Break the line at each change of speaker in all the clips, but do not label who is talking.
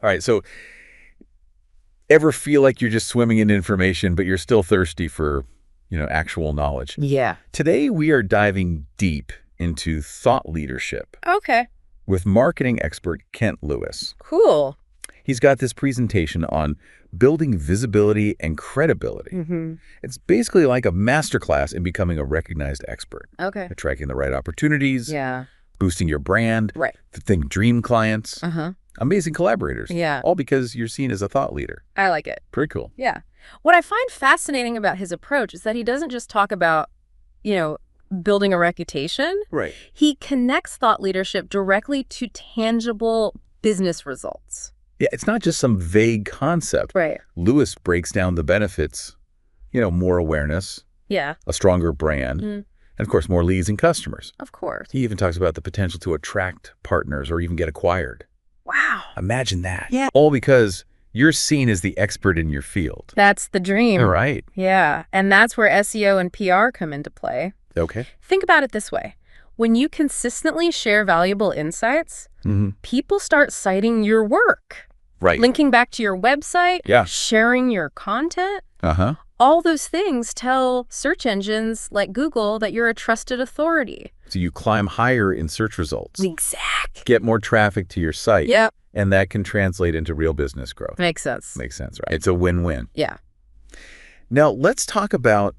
All right, so ever feel like you're just swimming in information, but you're still thirsty for, actual knowledge?
Yeah.
Today, we are diving deep into thought leadership
Okay.
with marketing expert Kent Lewis.
Cool.
He's got this presentation on building visibility and credibility. It's basically like a masterclass in becoming a recognized expert.
Okay.
Attracting the right opportunities,
Yeah.
boosting your brand,
Right.
think dream clients, amazing collaborators.
Yeah.
All because you're seen as a thought leader.
I like it.
Pretty cool.
Yeah. What I find fascinating about his approach is that he doesn't just talk about, building a reputation.
Right.
He connects thought leadership directly to tangible business results.
Yeah, it's not just some vague concept.
Right.
Lewis breaks down the benefits, more awareness,
Yeah.
a stronger brand, and of course, more leads and customers.
Of course.
He even talks about the potential to attract partners or even get acquired.
Wow.
Imagine that.
Yeah.
All because you're seen as the expert in your field.
That's the dream.
All right.
Yeah. And that's where SEO and PR come into play.
Okay.
Think about it this way. When you consistently share valuable insights, people start citing your work.
Right.
Linking back to your website,
Yeah.
sharing your content. All those things tell search engines like Google that you're a trusted authority.
So you climb higher in search results.
Exactly.
Get more traffic to your site.
Yep.
And that can translate into real business growth.
Makes sense.
Makes sense, right? It's a win-win.
Yeah.
Now, let's talk about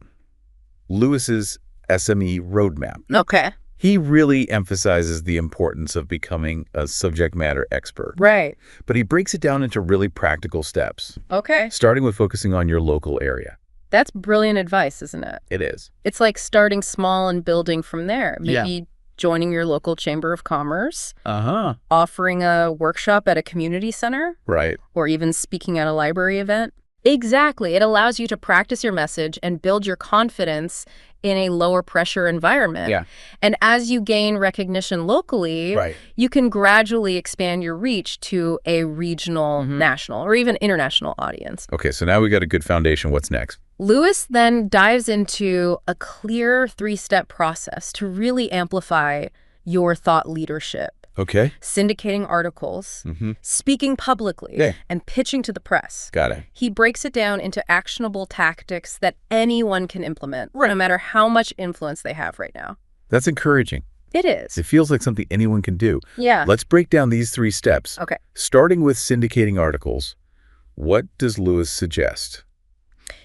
Lewis's SME roadmap.
Okay.
He really emphasizes the importance of becoming a subject matter expert.
Right.
But he breaks it down into really practical steps,
Okay.
starting with focusing on your local area.
That's brilliant advice, isn't it?
It is.
It's like starting small and building from there.
Yeah.
Maybe joining your local chamber of commerce,
Uh-huh.
offering a workshop at a community center,
Right.
or even speaking at a library event. Exactly. It allows you to practice your message and build your confidence in a lower pressure environment.
Yeah.
And as you gain recognition locally,
Right.
you can gradually expand your reach to a regional, national, or even international audience.
Okay, so now we got a good foundation. What's next?
Lewis then dives into a clear 3-step process to really amplify your thought leadership.
Okay.
Syndicating articles, speaking publicly,
Yeah.
and pitching to the press.
Got it.
He breaks it down into actionable tactics that anyone can implement, no matter how much influence they have right now.
That's encouraging.
It is.
It feels like something anyone can do.
Yeah.
Let's break down these 3 steps.
Okay.
Starting with syndicating articles, what does Lewis suggest?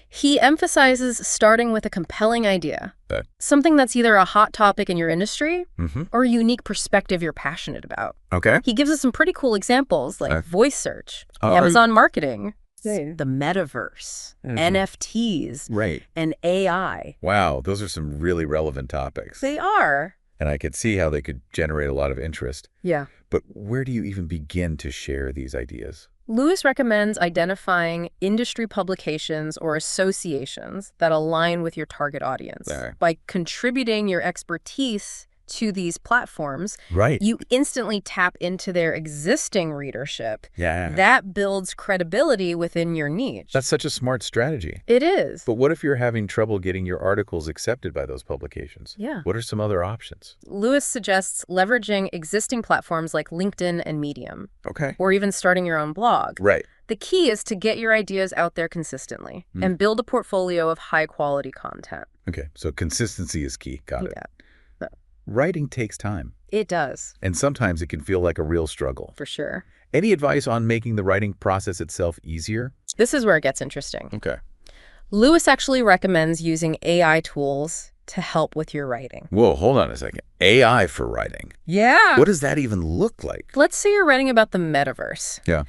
He emphasizes starting with a compelling idea, something that's either a hot topic in your industry or a unique perspective you're passionate about.
Okay.
He gives us some pretty cool examples like voice search, Amazon marketing, the metaverse, NFTs,
Right.
and AI.
Wow, those are some really relevant topics.
They are.
And I could see how they could generate a lot of interest.
Yeah.
But where do you even begin to share these ideas?
Lewis recommends identifying industry publications or associations that align with your target audience. By contributing your expertise to these platforms,
Right.
you instantly tap into their existing readership.
Yeah.
That builds credibility within your niche.
That's such a smart strategy.
It is.
But what if you're having trouble getting your articles accepted by those publications?
Yeah.
What are some other options?
Lewis suggests leveraging existing platforms like LinkedIn and Medium,
Okay.
or even starting your own blog.
Right.
The key is to get your ideas out there consistently and build a portfolio of high-quality content.
Okay. So consistency is key. Got it.
Yeah.
Writing takes time.
It does.
And sometimes it can feel like a real struggle.
For sure.
Any advice on making the writing process itself easier?
This is where it gets interesting.
Okay.
Lewis actually recommends using AI tools to help with your writing.
Whoa, hold on a second. AI for writing.
Yeah.
What does that even look like?
Let's say you're writing about the metaverse.
Yeah.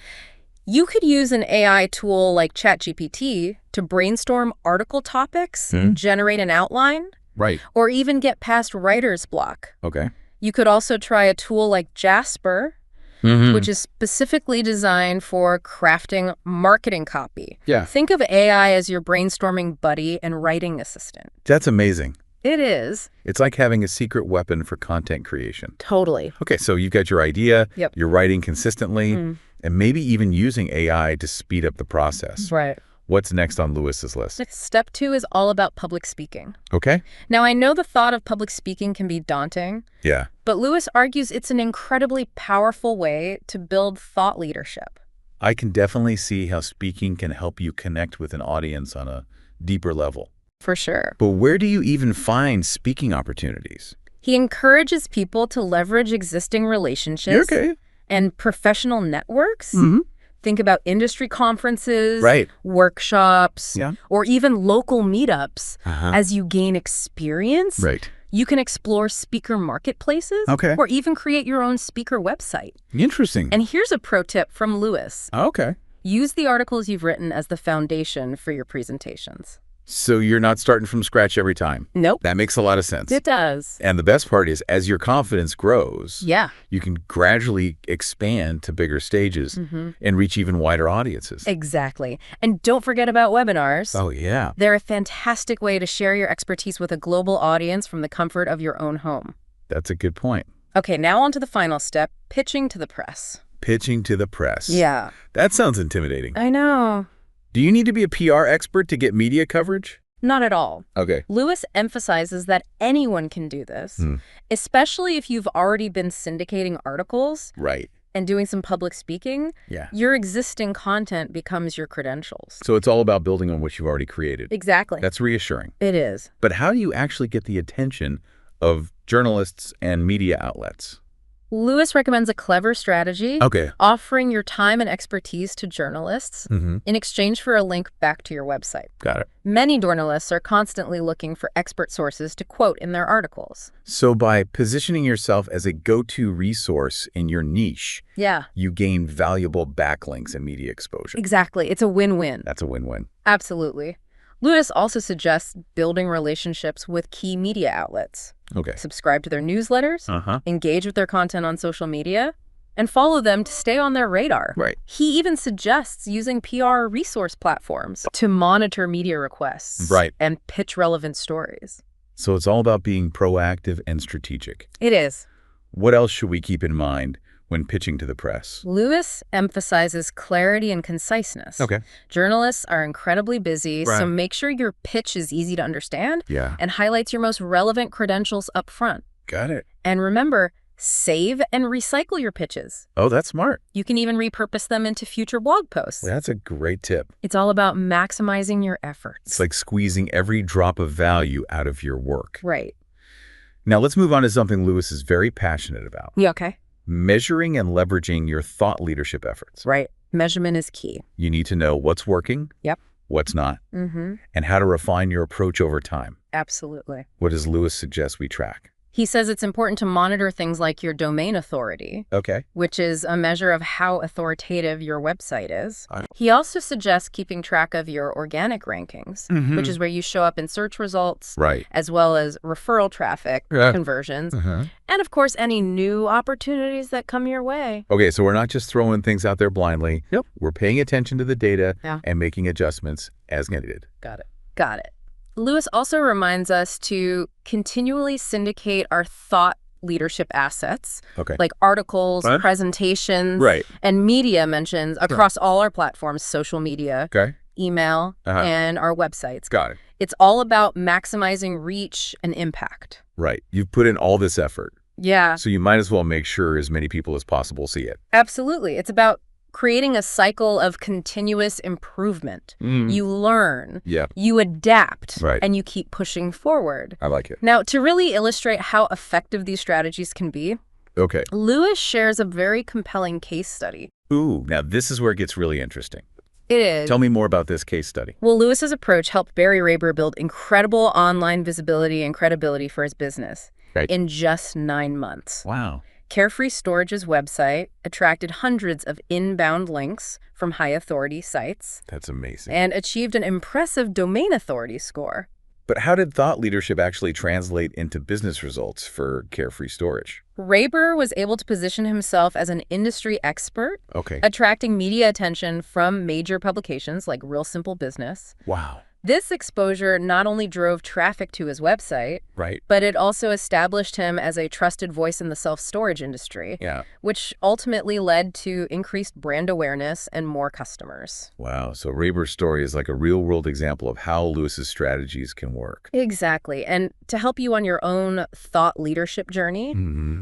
You could use an AI tool like ChatGPT to brainstorm article topics, generate an outline,
Right.
or even get past writer's block.
Okay.
You could also try a tool like Jasper, which is specifically designed for crafting marketing copy.
Yeah.
Think of AI as your brainstorming buddy and writing assistant.
That's amazing.
It is.
It's like having a secret weapon for content creation.
Totally.
Okay, so you've got your idea,
Yep.
you're writing consistently, and maybe even using AI to speed up the process.
Right.
What's next on Lewis's list?
Step 2 is all about public speaking.
Okay.
Now, I know the thought of public speaking can be daunting,
Yeah.
but Lewis argues it's an incredibly powerful way to build thought leadership.
I can definitely see how speaking can help you connect with an audience on a deeper level.
For sure.
But where do you even find speaking opportunities?
He encourages people to leverage existing relationships and professional networks. Think about industry conferences, workshops, or even local meetups. As you gain experience, you can explore speaker marketplaces or even create your own speaker website.
Interesting.
And here's a pro tip from Lewis. Use the articles you've written as the foundation for your presentations.
So you're not starting from scratch every time?
Nope.
That makes a lot of sense.
It does.
And the best part is, as your confidence grows,
yeah,
you can gradually expand to bigger stages and reach even wider audiences.
Exactly. And don't forget about webinars.
Oh, yeah.
They're a fantastic way to share your expertise with a global audience from the comfort of your own home.
That's a good point.
Okay, now on to the final step, pitching to the press.
Pitching to the press.
Yeah.
That sounds intimidating.
I know.
Do you need to be a PR expert to get media coverage?
Not at all.
Okay.
Lewis emphasizes that anyone can do this, especially if you've already been syndicating articles and doing some public speaking.
Yeah.
Your existing content becomes your credentials.
So it's all about building on what you've already created.
Exactly.
That's reassuring.
It is.
But how do you actually get the attention of journalists and media outlets?
Lewis recommends a clever strategy, offering your time and expertise to journalists in exchange for a link back to your website.
Got it.
Many journalists are constantly looking for expert sources to quote in their articles.
So by positioning yourself as a go-to resource in your niche, you gain valuable backlinks and media exposure.
Exactly. It's a win-win.
That's a win-win.
Absolutely. Lewis also suggests building relationships with key media outlets. Subscribe to their newsletters, engage with their content on social media, and follow them to stay on their radar. He even suggests using PR resource platforms to monitor media requests and pitch relevant stories.
So it's all about being proactive and strategic.
It is.
What else should we keep in mind when pitching to the press?
Lewis emphasizes clarity and conciseness. Journalists are incredibly busy, so make sure your pitch is easy to understand and highlights your most relevant credentials up front.
Got it.
And remember, save and recycle your pitches.
Oh, that's smart.
You can even repurpose them into future blog posts.
That's a great tip.
It's all about maximizing your efforts.
It's like squeezing every drop of value out of your work.
Right.
Now let's move on to something Lewis is very passionate about.
Yeah, okay.
Measuring and leveraging your thought leadership efforts.
Right. Measurement is key.
You need to know what's working, what's not, and how to refine your approach over time.
Absolutely.
What does Lewis suggest we track?
He says it's important to monitor things like your domain authority, which is a measure of how authoritative your website is. He also suggests keeping track of your organic rankings, which is where you show up in search results, as well as referral traffic, conversions, and of course, any new opportunities that come your way.
Okay, so we're not just throwing things out there blindly. We're paying attention to the data and making adjustments as needed.
Got it. Got it. Lewis also reminds us to continually syndicate our thought leadership assets, like articles, presentations, and media mentions across all our platforms, social media, email, and our websites.
Got it.
It's all about maximizing reach and impact.
Right. You've put in all this effort.
Yeah.
So you might as well make sure as many people as possible see it.
Absolutely. It's about creating a cycle of continuous improvement. You learn, you adapt, and you keep pushing forward.
I like it.
Now, to really illustrate how effective these strategies can be, Lewis shares a very compelling case study.
Ooh, now this is where it gets really interesting.
It is.
Tell me more about this case study.
Well, Lewis's approach helped Barry Raber build incredible online visibility and credibility for his business in just 9 months.
Wow.
Carefree Storage's website attracted hundreds of inbound links from high-authority sites.
That's amazing.
And achieved an impressive domain authority score.
But how did thought leadership actually translate into business results for Carefree Storage?
Raber was able to position himself as an industry expert, attracting media attention from major publications like Real Simple Business.
Wow.
This exposure not only drove traffic to his website, but it also established him as a trusted voice in the self-storage industry, which ultimately led to increased brand awareness and more customers.
Wow. So Raber's story is like a real-world example of how Lewis's strategies can work.
Exactly. And to help you on your own thought leadership journey,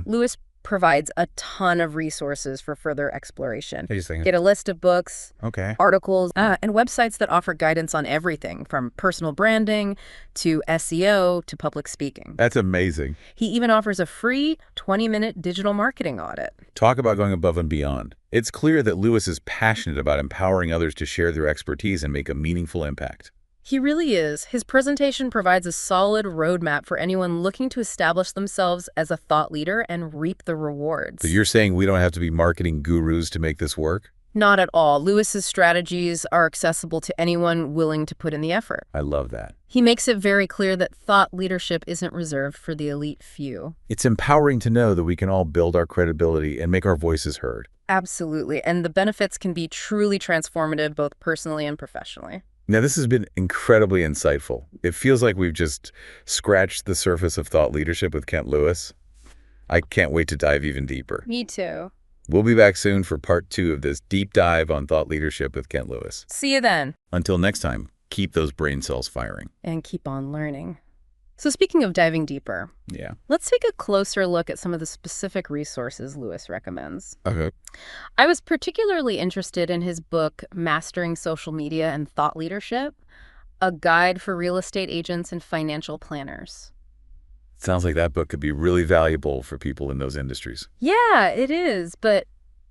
Lewis provides a ton of resources for further exploration.
Interesting.
Get a list of books,
Okay.
articles, and websites that offer guidance on everything from personal branding to SEO to public speaking.
That's amazing.
He even offers a free 20-minute digital marketing audit.
Talk about going above and beyond. It's clear that Lewis is passionate about empowering others to share their expertise and make a meaningful impact.
He really is. His presentation provides a solid roadmap for anyone looking to establish themselves as a thought leader and reap the rewards.
So you're saying we don't have to be marketing gurus to make this work?
Not at all. Lewis's strategies are accessible to anyone willing to put in the effort.
I love that.
He makes it very clear that thought leadership isn't reserved for the elite few.
It's empowering to know that we can all build our credibility and make our voices heard.
Absolutely. And the benefits can be truly transformative both personally and professionally.
Now, this has been incredibly insightful. It feels like we've just scratched the surface of thought leadership with Kent Lewis. I can't wait to dive even deeper.
Me too.
We'll be back soon for part 2 of this deep dive on thought leadership with Kent Lewis.
See you then.
Until next time, keep those brain cells firing.
And keep on learning. So speaking of diving deeper, let's take a closer look at some of the specific resources Lewis recommends.
Okay.
I was particularly interested in his book, Mastering Social Media and Thought Leadership, a guide for real estate agents and financial planners.
Sounds like that book could be really valuable for people in those industries.
Yeah, it is. But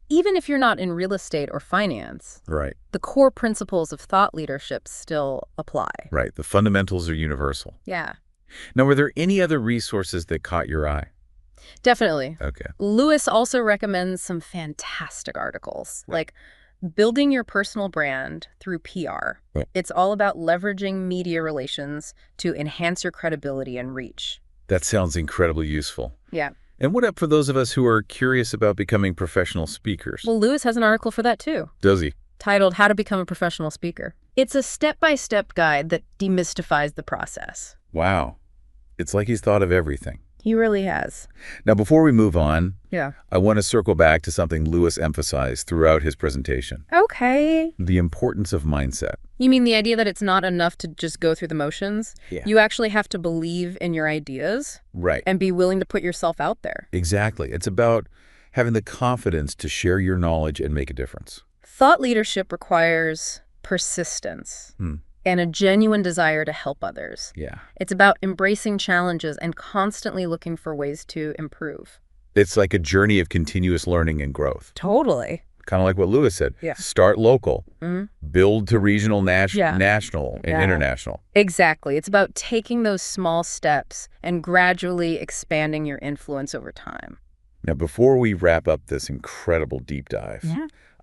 even if you're not in real estate or finance,
Right.
the core principles of thought leadership still apply.
Right. The fundamentals are universal.
Yeah.
Now, were there any other resources that caught your eye?
Definitely.
Okay.
Lewis also recommends some fantastic articles, like Building Your Personal Brand Through PR.
Right.
It's all about leveraging media relations to enhance your credibility and reach.
That sounds incredibly useful.
Yeah.
And what up for those of us who are curious about becoming professional speakers?
Well, Lewis has an article for that too,
Does he?
titled How to Become a Professional Speaker. It's a step-by-step guide that demystifies the process.
Wow. It's like he's thought of everything.
He really has.
Now, before we move on,
Yeah.
I want to circle back to something Lewis emphasized throughout his presentation.
Okay.
The importance of mindset.
You mean the idea that it's not enough to just go through the motions?
Yeah.
You actually have to believe in your ideas
Right.
and be willing to put yourself out there.
Exactly. It's about having the confidence to share your knowledge and make a difference.
Thought leadership requires persistence and a genuine desire to help others.
Yeah.
It's about embracing challenges and constantly looking for ways to improve.
It's like a journey of continuous learning and growth.
Totally.
Kind of like what Lewis said.
Yeah.
Start local, build to regional,
Yeah.
national, and international.
Exactly. It's about taking those small steps and gradually expanding your influence over time.
Now, before we wrap up this incredible deep dive,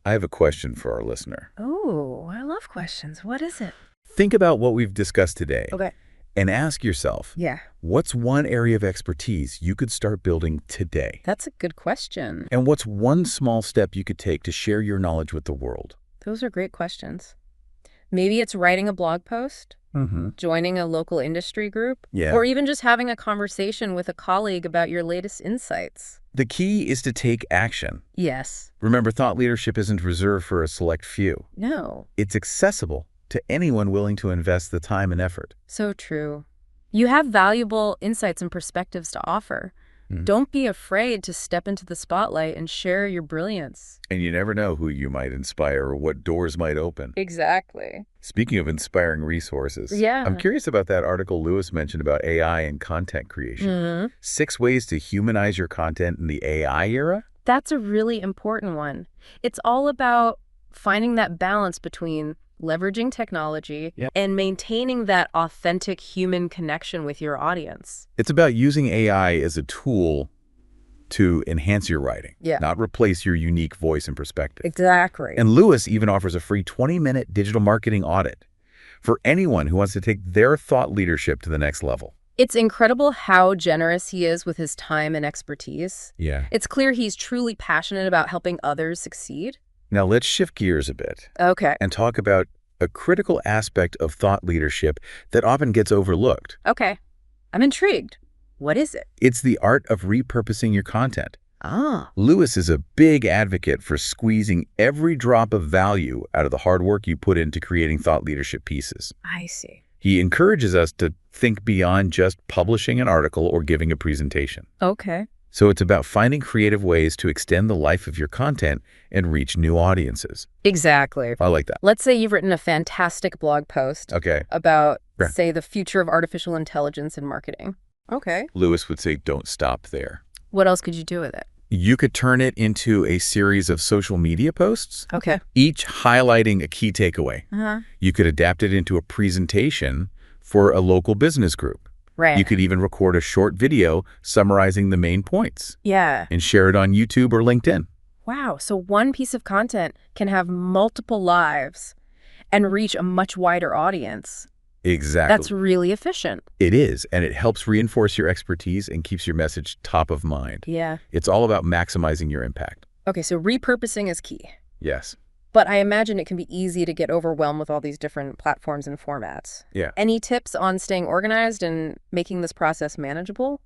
I have a question for our listener.
Oh, I love questions. What is it?
Think about what we've discussed today
Okay.
and ask yourself, what's one area of expertise you could start building today?
That's a good question.
And what's one small step you could take to share your knowledge with the world?
Those are great questions. Maybe it's writing a blog post, joining a local industry group, or even just having a conversation with a colleague about your latest insights.
The key is to take action.
Yes.
Remember, thought leadership isn't reserved for a select few.
No.
It's accessible to anyone willing to invest the time and effort.
So true. You have valuable insights and perspectives to offer. Don't be afraid to step into the spotlight and share your brilliance.
And you never know who you might inspire or what doors might open.
Exactly.
Speaking of inspiring resources, I'm curious about that article Lewis mentioned about AI and content creation. 6 ways to humanize your content in the AI era?
That's a really important one. It's all about finding that balance between leveraging technology and maintaining that authentic human connection with your audience.
It's about using AI as a tool to enhance your writing, not replace your unique voice and perspective.
Exactly.
And Lewis even offers a free 20-minute digital marketing audit for anyone who wants to take their thought leadership to the next level.
It's incredible how generous he is with his time and expertise.
Yeah.
It's clear he's truly passionate about helping others succeed.
Now let's shift gears a bit.
Okay.
And talk about a critical aspect of thought leadership that often gets overlooked.
Okay. I'm intrigued. What is it?
It's the art of repurposing your content.
Ah.
Lewis is a big advocate for squeezing every drop of value out of the hard work you put into creating thought leadership pieces.
I see.
He encourages us to think beyond just publishing an article or giving a presentation.
Okay.
So it's about finding creative ways to extend the life of your content and reach new audiences.
Exactly.
I like that.
Let's say you've written a fantastic blog post about, say, the future of artificial intelligence in marketing. Okay.
Lewis would say, don't stop there.
What else could you do with it?
You could turn it into a series of social media posts,
each
highlighting a key takeaway. You could adapt it into a presentation for a local business group.
Right.
You could even record a short video summarizing the main points.
Yeah.
And share it on YouTube or LinkedIn.
Wow. So one piece of content can have multiple lives and reach a much wider audience.
Exactly.
That's really efficient.
It is, and it helps reinforce your expertise and keeps your message top of mind.
Yeah.
It's all about maximizing your impact.
Okay, so repurposing is key.
Yes.
But I imagine it can be easy to get overwhelmed with all these different platforms and formats.
Yeah.
Any tips on staying organized and making this process manageable?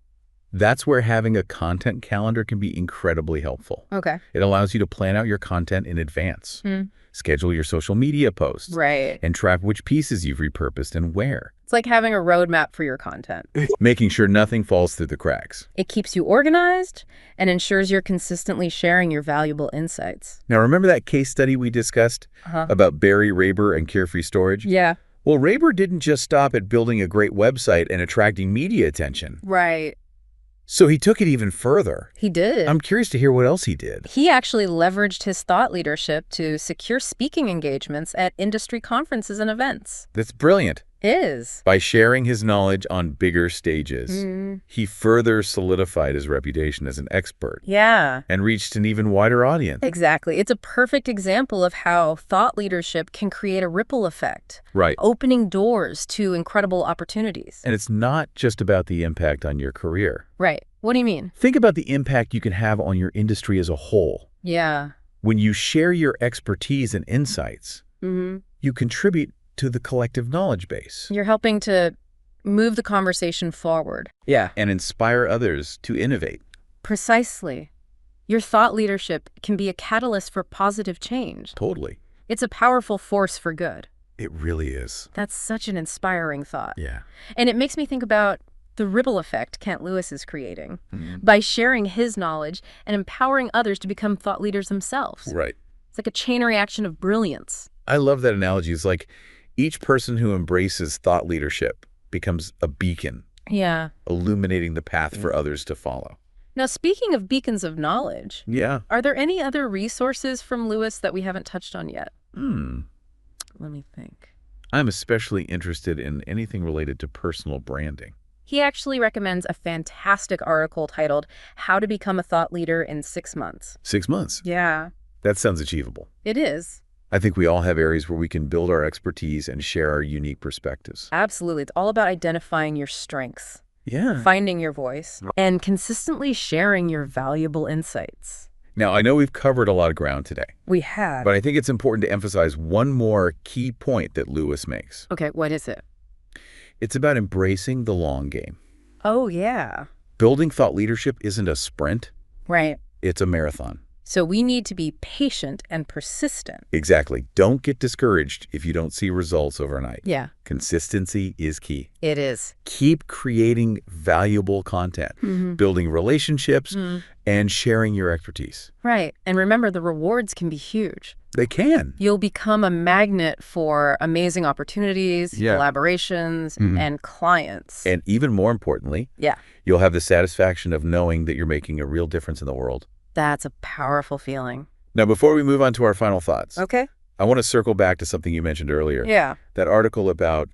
That's where having a content calendar can be incredibly helpful.
Okay.
It allows you to plan out your content in advance, schedule your social media posts, and track which pieces you've repurposed and where.
It's like having a roadmap for your content.
Making sure nothing falls through the cracks.
It keeps you organized and ensures you're consistently sharing your valuable insights.
Now, remember that case study we discussed about Barry Raber and Carefree Storage?
Yeah.
Well, Raber didn't just stop at building a great website and attracting media attention.
Right.
So he took it even further.
He did.
I'm curious to hear what else he did.
He actually leveraged his thought leadership to secure speaking engagements at industry conferences and events.
That's brilliant.
Is.
By sharing his knowledge on bigger stages, he further solidified his reputation as an expert.
Yeah.
And reached an even wider audience.
Exactly. It's a perfect example of how thought leadership can create a ripple effect.
Right.
Opening doors to incredible opportunities.
And it's not just about the impact on your career.
Right. What do you mean?
Think about the impact you can have on your industry as a whole.
Yeah.
When you share your expertise and insights, you contribute to the collective knowledge base.
You're helping to move the conversation forward.
Yeah. And inspire others to innovate.
Precisely. Your thought leadership can be a catalyst for positive change.
Totally.
It's a powerful force for good.
It really is.
That's such an inspiring thought.
Yeah.
And it makes me think about the ripple effect Kent Lewis is creating by sharing his knowledge and empowering others to become thought leaders themselves.
Right.
It's like a chain reaction of brilliance.
I love that analogy. It's like each person who embraces thought leadership becomes a beacon.
Yeah.
Illuminating the path for others to follow.
Now, speaking of beacons of knowledge, are there any other resources from Lewis that we haven't touched on yet? Let me think.
I'm especially interested in anything related to personal branding.
He actually recommends a fantastic article titled How to Become a Thought Leader in 6 Months.
6 months?
Yeah.
That sounds achievable.
It is.
I think we all have areas where we can build our expertise and share our unique perspectives.
Absolutely. It's all about identifying your strengths.
Yeah.
Finding your voice and consistently sharing your valuable insights.
Now, I know we've covered a lot of ground today.
We have.
But I think it's important to emphasize one more key point that Lewis makes.
Okay, what is it?
It's about embracing the long game.
Oh, yeah.
Building thought leadership isn't a sprint.
Right.
It's a marathon.
So we need to be patient and persistent.
Exactly. Don't get discouraged if you don't see results overnight.
Yeah.
Consistency is key.
It is.
Keep creating valuable content, building relationships, and sharing your expertise.
Right. And remember, the rewards can be huge.
They can.
You'll become a magnet for amazing opportunities, collaborations, and clients.
And even more importantly, you'll have the satisfaction of knowing that you're making a real difference in the world.
That's a powerful feeling.
Now, before we move on to our final thoughts,
okay,
I want to circle back to something you mentioned earlier.
Yeah.
That article about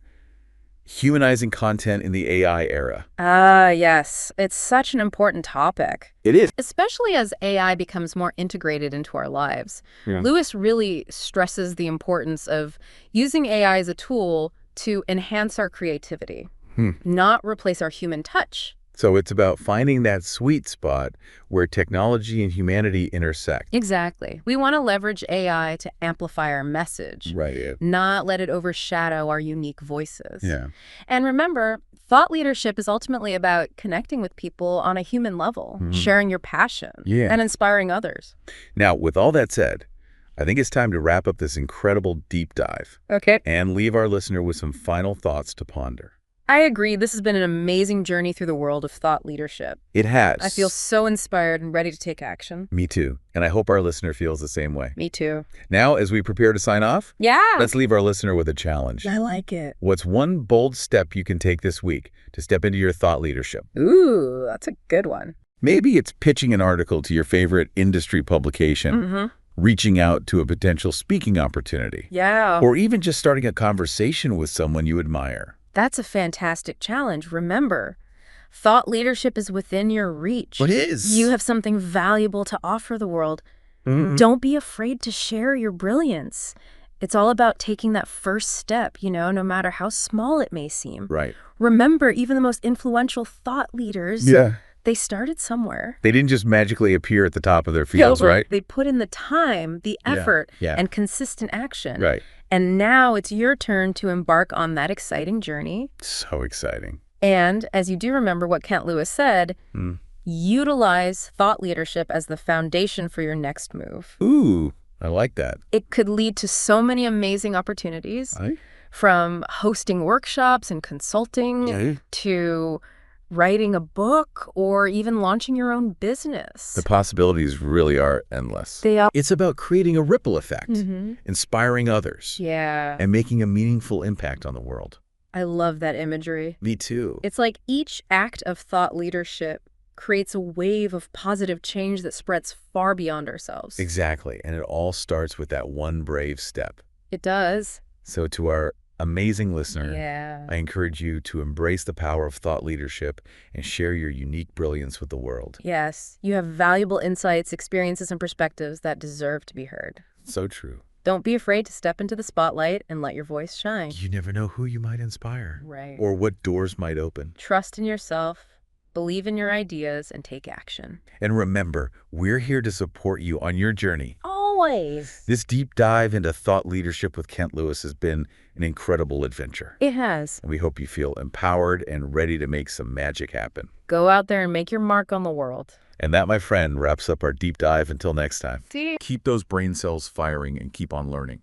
humanizing content in the AI era.
Yes. It's such an important topic.
It is.
Especially as AI becomes more integrated into our lives. Lewis really stresses the importance of using AI as a tool to enhance our creativity, not replace our human touch.
So it's about finding that sweet spot where technology and humanity intersect.
Exactly. We want to leverage AI to amplify our message, not let it overshadow our unique voices.
Yeah.
And remember, thought leadership is ultimately about connecting with people on a human level, sharing your passion, and inspiring others.
Now, with all that said, I think it's time to wrap up this incredible deep dive.
Okay.
And leave our listener with some final thoughts to ponder.
I agree. This has been an amazing journey through the world of thought leadership.
It has.
I feel so inspired and ready to take action.
Me too. And I hope our listener feels the same way.
Me too.
Now, as we prepare to sign off, let's leave our listener with a challenge.
I like it.
What's one bold step you can take this week to step into your thought leadership?
Ooh, that's a good one.
Maybe it's pitching an article to your favorite industry publication, reaching out to a potential speaking opportunity, or even just starting a conversation with someone you admire.
That's a fantastic challenge. Remember, thought leadership is within your reach.
It is.
You have something valuable to offer the world. Don't be afraid to share your brilliance. It's all about taking that first step, no matter how small it may seem.
Right.
Remember, even the most influential thought leaders, they started somewhere.
They didn't just magically appear at the top of their fields, right?
They put in the time, the effort, and consistent action.
Right.
And now it's your turn to embark on that exciting journey.
So exciting.
And as you do remember what Kent Lewis said, utilize thought leadership as the foundation for your next move.
Ooh, I like that.
It could lead to so many amazing opportunities, from hosting workshops and consulting to writing a book or even launching your own business.
The possibilities really are endless.
They are.
It's about creating a ripple effect, inspiring others, and making a meaningful impact on the world.
I love that imagery.
Me too.
It's like each act of thought leadership creates a wave of positive change that spreads far beyond ourselves.
Exactly. And it all starts with that one brave step.
It does.
So to our amazing listener, I encourage you to embrace the power of thought leadership and share your unique brilliance with the world.
Yes, you have valuable insights, experiences, and perspectives that deserve to be heard.
So true.
Don't be afraid to step into the spotlight and let your voice shine.
You never know who you might inspire.
Right.
Or what doors might open.
Trust in yourself, believe in your ideas, and take action.
And remember, we're here to support you on your journey.
Always.
This deep dive into thought leadership with Kent Lewis has been an incredible adventure.
It has.
And we hope you feel empowered and ready to make some magic happen.
Go out there and make your mark on the world.
And that, my friend, wraps up our deep dive. Until next time.
See you.
Keep those brain cells firing and keep on learning.